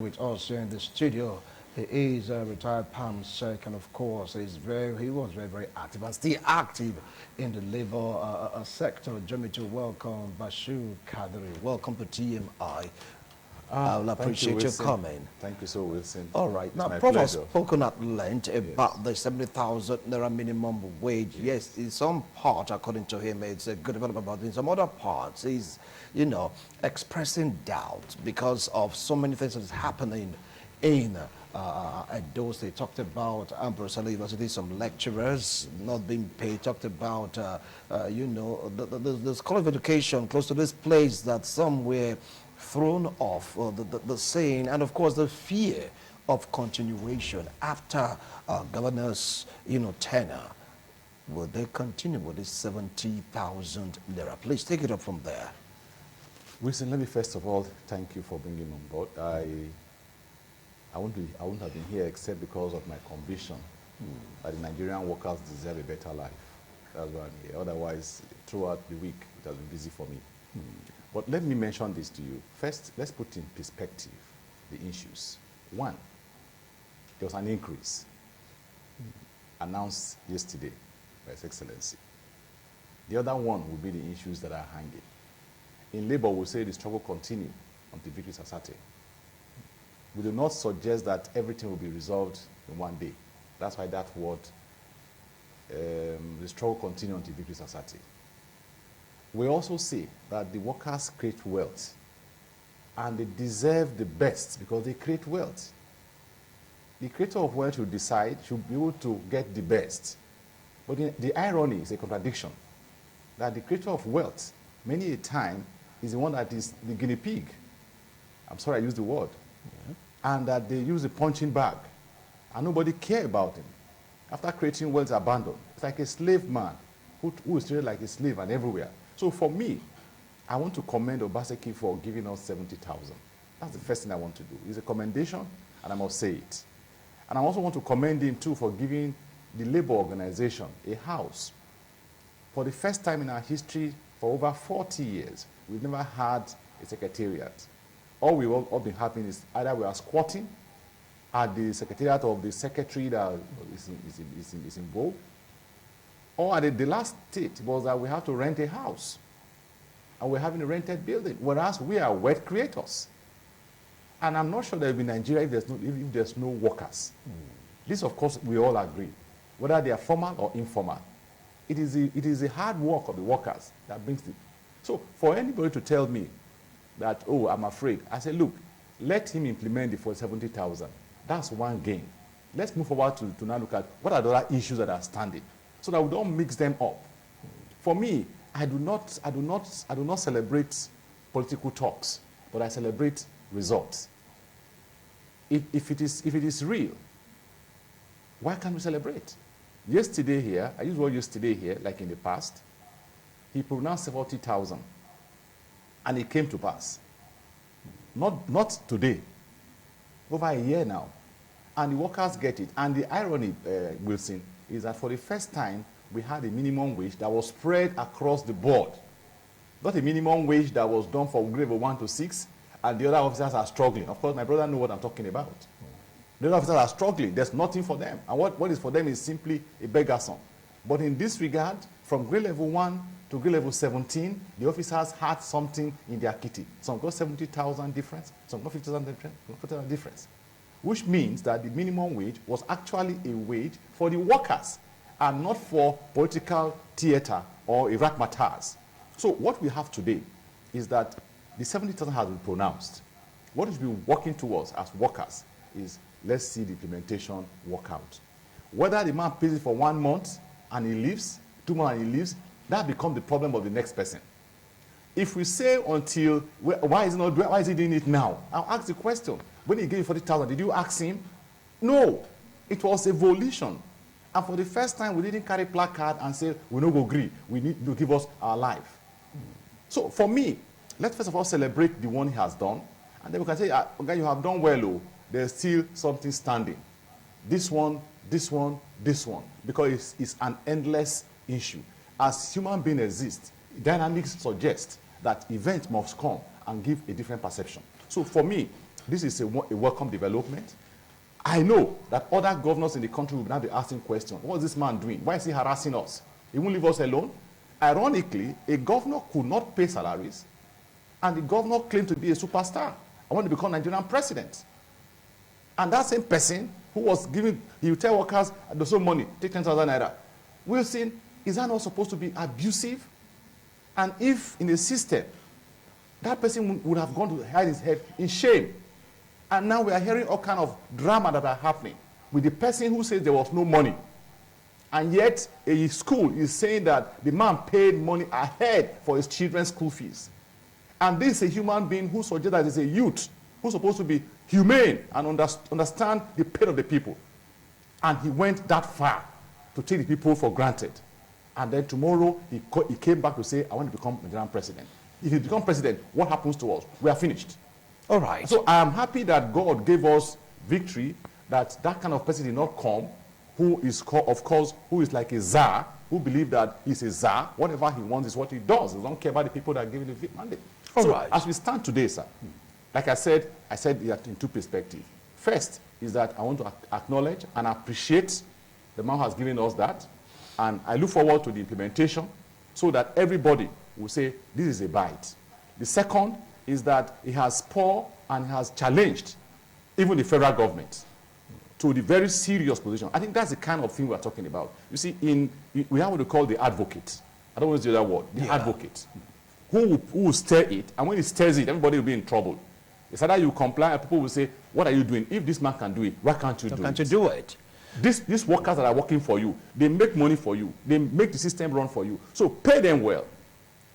With us here in the studio. He is a retired palm sec, and of course he was very active and still active in the labor sector. Join me to welcome Bashir Kadri. Welcome to TMI. I'll appreciate your coming. Thank you so, Wilson. All right. It's now, my Prof has pleasure. spoken at length about the 70,000 naira minimum wage. Yes, in some part, according to him, it's a good development, but in some other parts, he's, expressing doubt because of so many things that's happening in those they talked about Ambrose University, some lecturers not being paid, talked about, the School of Education close to this place that some were thrown off, the saying, and of course the fear of continuation after governor's, tenure. Will they continue with this 70,000 naira? Please take it up from there. Wilson, let me first of all thank you for bringing me on board. I wouldn't have been here except because of my conviction that the Nigerian workers deserve a better life. That's why I'm here. Otherwise, throughout the week, it has been busy for me. But let me mention this to you. First, let's put in perspective the issues. One, there was an increase announced yesterday by His Excellency. The other one will be the issues that are hanging. In labor, we'll say the struggle continue until victories are certain. We do not suggest that everything will be resolved in one day. That's why that word, the struggle continue until victories are certain. We also say that the workers create wealth, and they deserve the best because they create wealth. The creator of wealth should decide, should be able to get the best. But the irony is a contradiction, that the creator of wealth, many a time, is the one that is the guinea pig. I'm sorry I used the word. And that they use a punching bag, and nobody care about him. After creating wealth, abandoned. It's like a slave man who is treated like a slave and everywhere. So for me, I want to commend Obaseki for giving us 70,000. That's the first thing I want to do. It's a commendation, and I must say it. And I also want to commend him too for giving the labor organization a house. For the first time in our history, for over 40 years, we've never had a secretariat. All we've all been happening is either we are squatting at the secretariat of the secretary that is involved, or at the last state was that we have to rent a house, and we're having a rented building, whereas we are wealth creators. And I'm not sure there will be Nigeria if there's no workers. This, of course, we all agree, whether they are formal or informal. It is the hard work of the workers that brings it. So for anybody to tell me that, oh, I'm afraid, I say, look, let him implement the 70,000. That's one gain. Let's move forward to now look at what are the other issues that are standing, so that we don't mix them up. For me, I do not celebrate political talks, but I celebrate results. If it is real, why can't we celebrate? Yesterday here, I use the word yesterday here, like in the past, he pronounced 70,000, and it came to pass. Not today, over a year now, and the workers get it. And the irony, Wilson, is that for the first time, we had a minimum wage that was spread across the board. Not a minimum wage that was done from grade 1 to 6, and the other officers are struggling. Of course, my brother knows what I'm talking about. The other officers are struggling. There's nothing for them. And what is for them is simply a beggar song. But in this regard, from grade level 1 to grade level 17, the officers had something in their kitty. Some got 70,000 difference, some got 50,000 difference, some got 50,000 difference. Which means that the minimum wage was actually a wage for the workers and not for political theater or Iraq matters. So what we have today is that the 70,000 has been pronounced. What is being working towards as workers is, let's see the implementation work out. Whether the man pays it for 1 month and he leaves, 2 months and he leaves, that becomes the problem of the next person. If we say until, why is he doing it now? I'll ask the question. When he gave you 40,000, did you ask him? No. It was a volition. And for the first time, we didn't carry placard and say, we no go agree. We need to give us our life. So for me, let's first of all celebrate the one he has done. And then we can say, okay, you have done well, oh, there's still something standing. This one, this one, this one. Because it's an endless issue. As human beings exist, dynamics suggest that events must come and give a different perception. So for me, this is a welcome development. I know that other governors in the country will now be asking questions. What is this man doing? Why is he harassing us? He won't leave us alone. Ironically, a governor could not pay salaries, and the governor claimed to be a superstar. I want to become Nigerian president. And that same person who was giving, he would tell workers, there's no money, take 10,000 naira. Wilson, is that not supposed to be abusive? And if in a system, that person would have gone to hide his head in shame. And now we are hearing all kind of drama that are happening with the person who says there was no money. And yet, a school is saying that the man paid money ahead for his children's school fees. And this is a human being who suggests that he's a youth who's supposed to be humane and understand the pain of the people. And he went that far to take the people for granted. And then tomorrow, he came back to say, I want to become Nigerian president. If he becomes president, what happens to us? We are finished. All right. So I am happy that God gave us victory, that that kind of person did not come, who is, of course, who is like a czar, who believes that he's a czar. Whatever he wants is what he does. He doesn't care about the people that are giving the mandate. All so right. As we stand today, sir, like I said it in two perspectives. First is that I want to acknowledge and appreciate the man who has given us that. And I look forward to the implementation so that everybody will say, this is a bite. The second is that he has spurred and has challenged even the federal government to the very serious position. I think that's the kind of thing we're talking about. You see, we have what we call the advocate. I don't want to use the other word. The advocate. Who will stir it, and when he stirs it, everybody will be in trouble. It's either you comply, and people will say, what are you doing? If this man can do it, why can't you do it? Can't you do it? These workers that are working for you, they make money for you. They make the system run for you. So pay them well.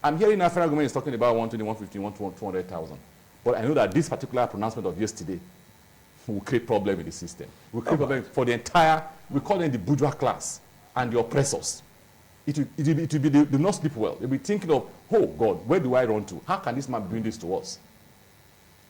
I'm hearing our federal government is talking about 120, 150, 200,000. But I know that this particular pronouncement of yesterday will create problem in the system. Will create problem for the entire, we call them the bourgeois class and the oppressors. It will be, they will not sleep well. They'll be thinking of, oh God, where do I run to? How can this man be doing this to us?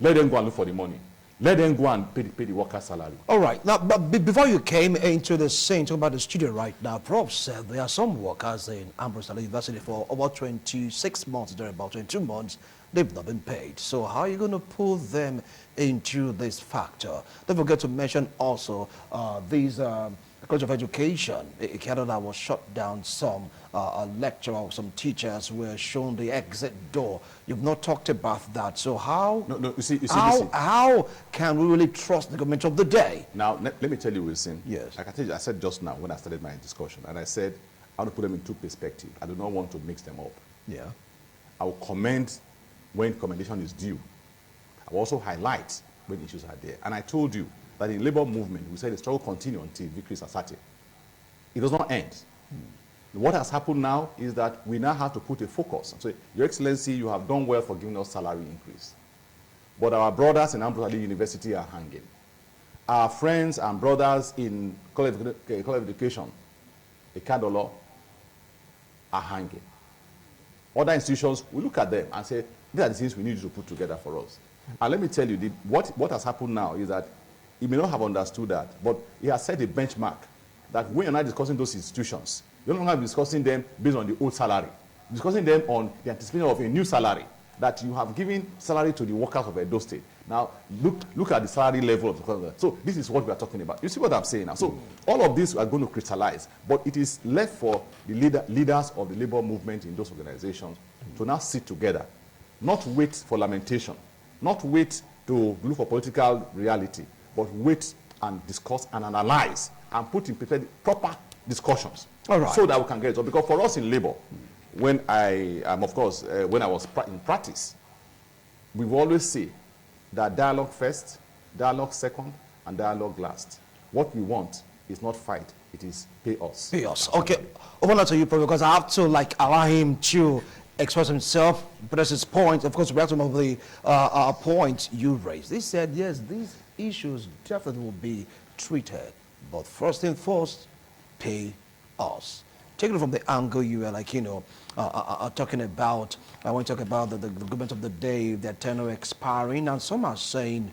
Let them go and look for the money. Let them go and pay the worker's salary. All right. Now, but before you came into the scene, talking about the studio right now, Prof said there are some workers in Ambrose University for over 26 months, there are about 22 months, they've not been paid. So how are you going to pull them into this factor? Don't forget to mention also these College of Education, Canada was shut down. Some lecturer, some teachers were shown the exit door. You've not talked about that. So how? No, you see, how can we really trust the government of the day? Now, let me tell you, Wilson. Yes. Like I tell you, I said just now when I started my discussion, and I said I want to put them in two perspectives. I do not want to mix them up. Yeah. I will comment when commendation is due. I will also highlight when issues are there. And I told you that in labor movement, we said the struggle continues until victory is ascertained. It does not end. What has happened now is that we now have to put a focus. So, Your Excellency, you have done well for giving us salary increase. But our brothers in Ambrose University are hanging. Our friends and brothers in College of Education, Ekadolo, are hanging. Other institutions, we look at them and say, these are the things we need to put together for us. And let me tell you, what has happened now is that he may not have understood that, but he has set a benchmark that when you're not discussing those institutions, you're no longer discussing them based on the old salary, discussing them on the anticipation of a new salary, that you have given salary to the workers of Edo State. Now, look at the salary level of the country. So this is what we are talking about. You see what I'm saying now? So all of this are going to crystallize, but it is left for the leaders of the labor movement in those organizations to now sit together, not wait for lamentation, not wait to look for political reality, but wait and discuss and analyze and put in proper discussions. All right. So that we can get it. So because for us in labor, when I was in practice, we've always say that dialogue first, dialogue second, and dialogue last. What we want is not fight, it is pay us. Pay us. Okay. Over to you, Prof, because I have to allow him to express himself, press his point. Of course, we have some of the points you raised. He said, yes, these issues definitely will be treated, but first thing first, pay us. Taking it from the angle you were talking about, I want to talk about the government of the day, their tenure expiring, and some are saying,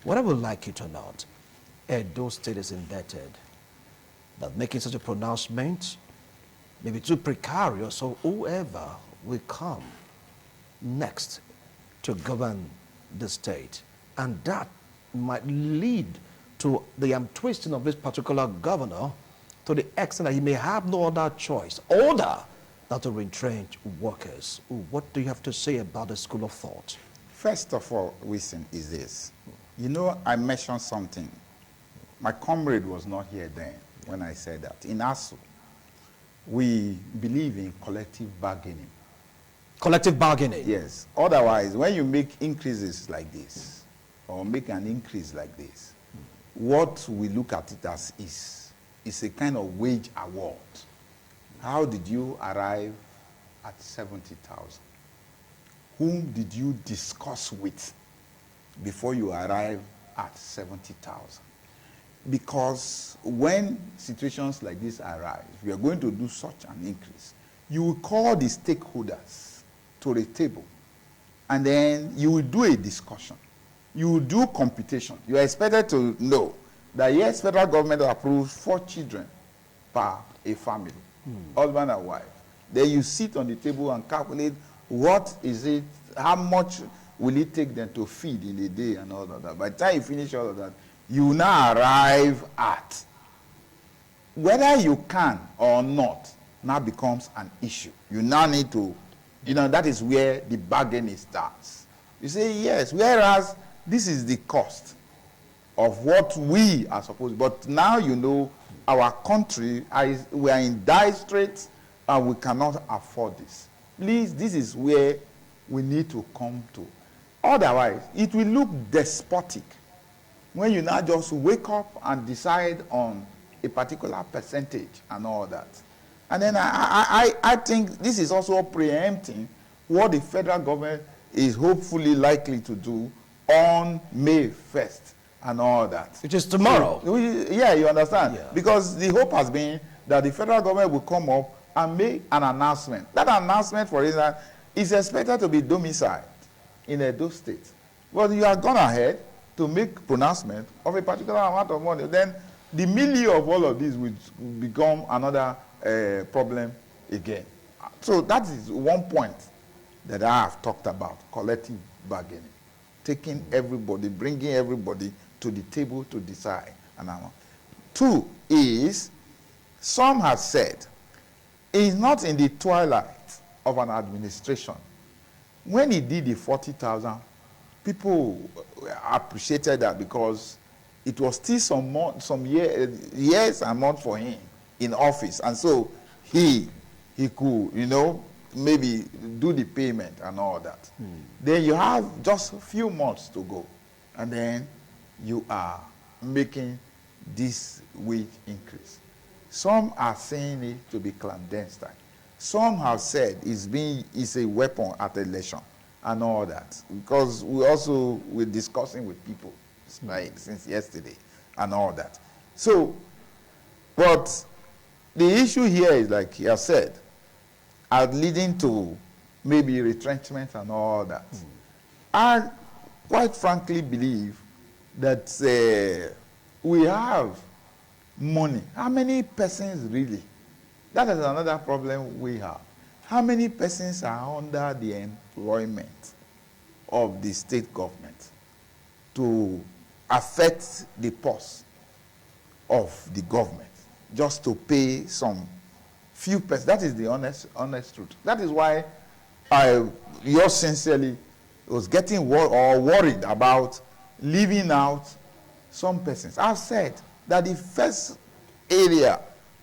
whether we like it or not, Edo State is indebted. That making such a pronouncement may be too precarious, so whoever will come next to govern the state, and that might lead to the twisting of this particular governor to the extent that he may have no other choice other than to retrench workers. What do you have to say about the school of thought? First of all, Wilson, is this. You know, I mentioned something. My comrade was not here then when I said that. In ASU, we believe in collective bargaining. Collective bargaining? Yes. Otherwise, when you make increases like this, or make an increase like this, what we look at it as is a kind of wage award. How did you arrive at 70,000? Whom did you discuss with before you arrive at 70,000? Because when situations like this arise, we are going to do such an increase, you will call the stakeholders to the table, and then you will do a discussion. You will do computation. You are expected to know that yes, federal government approves 4 children per a family, husband and wife. Then you sit on the table and calculate what is it, how much will it take them to feed in a day and all of that. By the time you finish all of that, you now arrive at whether you can or not now becomes an issue. You now need to, that is where the bargaining starts. You say, yes, whereas this is the cost of what we are supposed to, but now you know our country, we are in dire straits and we cannot afford this. Please, this is where we need to come to. Otherwise, it will look despotic when you now just wake up and decide on a particular percentage and all that. And then I think this is also preempting what the federal government is hopefully likely to do on May 1st and all that. Which is tomorrow. So, yeah, you understand? Yeah. Because the hope has been that the federal government will come up and make an announcement. That announcement, for instance, is expected to be domiciled in Edo State. But you have gone ahead to make pronouncement of a particular amount of money. Then the milieu of all of this will become another problem again. So that is one point that I have talked about, collective bargaining. Taking everybody, bringing everybody to the table to decide an amount. 2 is, some have said, it's not in the twilight of an administration. When he did the 40,000, people appreciated that because it was still some years and months for him in office. And so he could, maybe do the payment and all that. Then you have just a few months to go. And then you are making this wage increase. Some are saying it to be clandestine. Some have said it's a weapon at election and all that. Because we're discussing with people since yesterday and all that. So, but the issue here is, like he has said, are leading to maybe retrenchment and all that. I quite frankly believe that we have money. How many persons really? That is another problem we have. How many persons are under the employment of the state government to affect the purse of the government just to pay some few persons? That is the honest truth. That is why yours sincerely was getting worried about leaving out some persons. I've said that the first area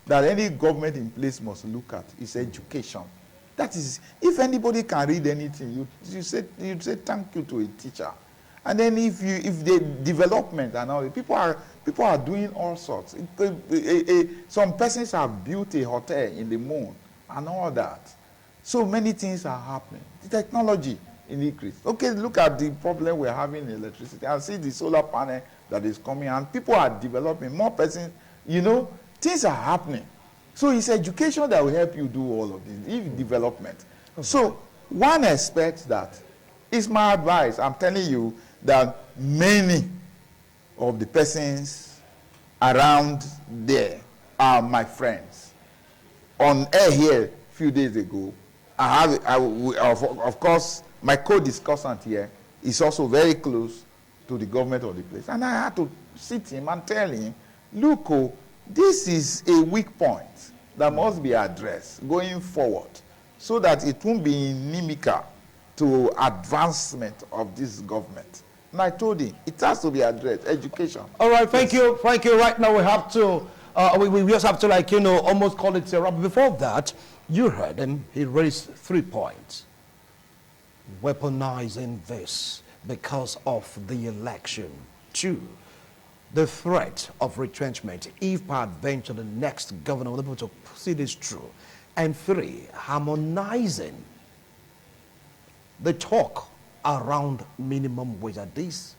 that any government in place must look at is education. That is, if anybody can read anything, you say thank you to a teacher. And then if the development and all, people are doing all sorts. Some persons have built a hotel in the moon and all that. So many things are happening. The technology increased. Okay, look at the problem we're having in electricity. And see the solar panel that is coming, and people are developing. More persons, things are happening. So it's education that will help you do all of this, if development. Okay. So one expects that. It's my advice. I'm telling you that many of the persons around there are my friends. On air here a few days ago, of course, my co-discussant here is also very close to the government of the place. And I had to sit him and tell him, look, oh, this is a weak point that must be addressed going forward so that it won't be inimical to advancement of this government. And I told him, it has to be addressed, education. All right, thank you. Thank you. Right now we have to, we just have to, like, you know, almost call it a wrap. Before that, you heard him. He raised 3 points. Weaponizing this because of the election. 2, the threat of retrenchment if peradventure the next governor will be able to see this through. And 3, harmonizing the talk around minimum wage, that this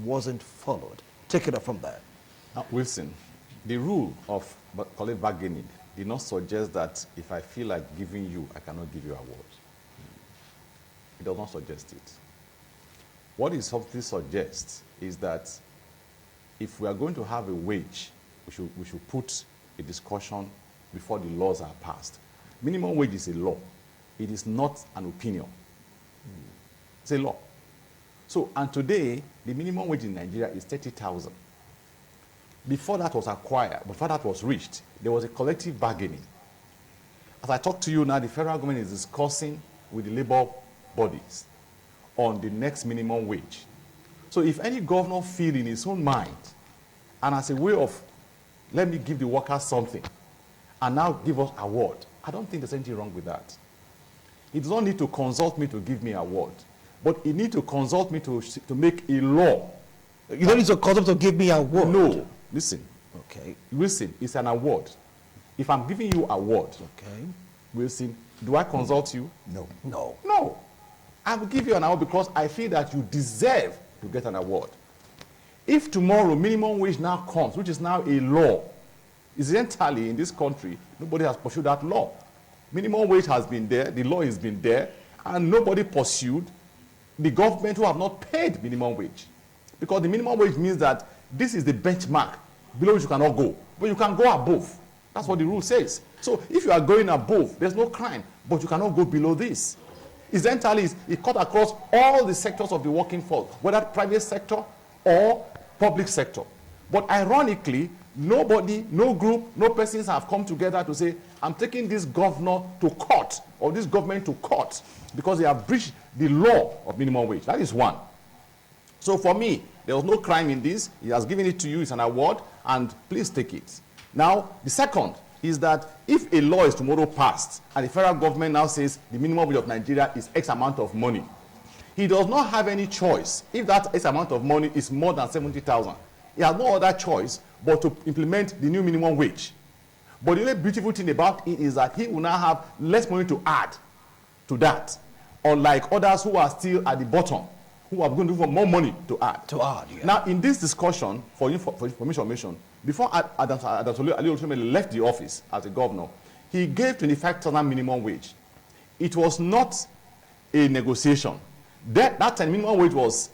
wasn't followed. Take it up from there. Wilson, the rule of call it bargaining did not suggest that if I feel like giving you, I cannot give you a award. It does not suggest it. What it something suggests is that if we are going to have a wage, we should put a discussion before the laws are passed. Minimum wage is a law. It is not an opinion. It's a law. So, and today, the minimum wage in Nigeria is 30,000. Before that was acquired, before that was reached, there was a collective bargaining. As I talk to you now, the federal government is discussing with the labor bodies on the next minimum wage. So if any governor feel in his own mind, and as a way of, let me give the workers something, and now give us award, I don't think there's anything wrong with that. He does not need to consult me to give me award, but he needs to consult me to make a law. You don't need to consult to give me a award. No, listen. Okay. Wilson, it's an award. If I'm giving you award, Okay. Wilson, do I consult you? No. No. No. I will give you an award because I feel that you deserve to get an award. If tomorrow minimum wage now comes, which is now a law, incidentally in this country, nobody has pursued that law. Minimum wage has been there, the law has been there, and nobody pursued the government who have not paid minimum wage. Because the minimum wage means that this is the benchmark below which you cannot go, but you can go above. That's what the rule says. So if you are going above, there's no crime, but you cannot go below this. Incidentally, it cut across all the sectors of the working force, whether private sector or public sector. But ironically, nobody, no group, no persons have come together to say, I'm taking this governor to court or this government to court because they have breached the law of minimum wage. That is one. So for me, there was no crime in this. He has given it to you. It's an award, and please take it. Now, the second is that if a law is tomorrow passed and the federal government now says the minimum wage of Nigeria is X amount of money, he does not have any choice. If that X amount of money is more than 70,000, he has no other choice but to implement the new minimum wage. But the only beautiful thing about it is that he will now have less money to add to that, unlike others who are still at the bottom, who are going to look for more money to add. Yeah. Now, in this discussion, for information, before Adesolu Ali left the office as a governor, he gave 25,000 minimum wage. It was not a negotiation. That time, minimum wage was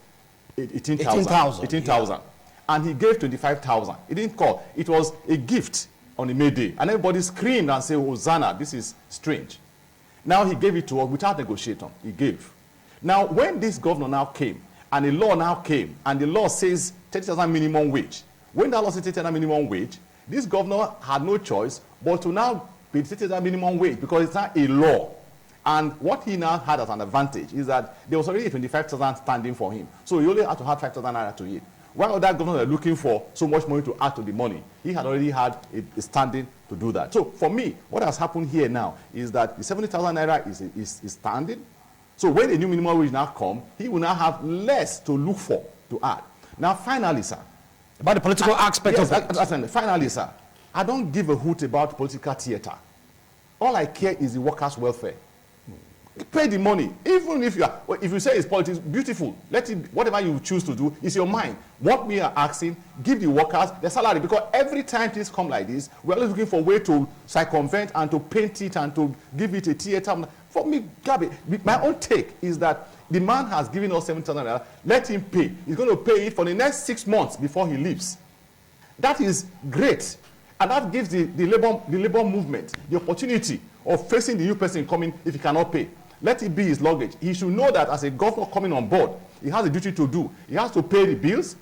18,000. 18,000. Yeah. And he gave 25,000. He didn't call. It was a gift on a May Day. And everybody screamed and said, Hosanna, this is strange. Now he gave it to us without negotiating. He gave. Now, when this governor now came, and the law now came, and the law says 30,000 minimum wage, when that law says 30,000 minimum wage, this governor had no choice but to now pay 30,000 minimum wage because it's not a law. And what he now had as an advantage is that there was already 25,000 standing for him. So he only had to add 5,000 naira to it. While other governors were looking for so much money to add to the money, he had already had a standing to do that. So for me, what has happened here now is that the 70,000 naira is standing. So when a new minimum wage now comes, he will now have less to look for to add. Now finally, sir. About the political aspect of it. Finally, sir, I don't give a hoot about political theater. All I care is the workers' welfare. Pay the money. Even if you say it's politics, beautiful. Let it, whatever you choose to do is your mind. What we are asking, give the workers their salary, because every time things come like this, we're always looking for a way to circumvent and to paint it and to give it a theater. For me, Gabi, my own take is that the man has given us 7,000 naira. Let him pay. He's going to pay it for the next 6 months before he leaves. That is great, and that gives the labor movement the opportunity of facing the new person coming if he cannot pay. Let it be his luggage. He should know that as a governor coming on board, he has a duty to do. He has to pay the bills.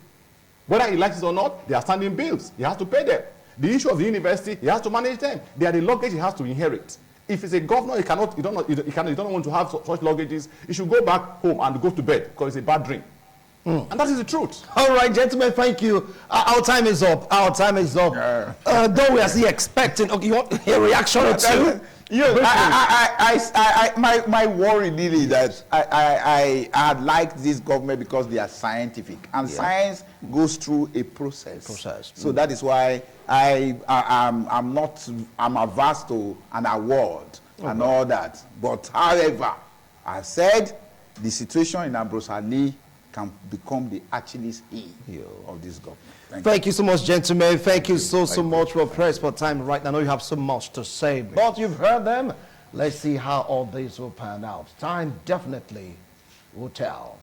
Whether he likes it or not, they are standing bills. He has to pay them. The issue of the university, he has to manage them. They are the luggage he has to inherit. If it's a governor, you don't want to have such luggages. You should go back home and go to bed because it's a bad dream. And that is the truth. All right, gentlemen, thank you. Our time is up. Our time is up. Though we are still expecting. Okay, you want a reaction or two? My worry really that I like this government because they are scientific, and science goes through a process. So that is why I'm averse to an award and all that. But however, I said the situation in Ambrose Ali can become the Achilles heel of this government. Thank you so much, gentlemen. Thank you so much. We're pressed for time right now. I know you have so much to say, but you've heard them. Let's see how all this will pan out. Time definitely will tell.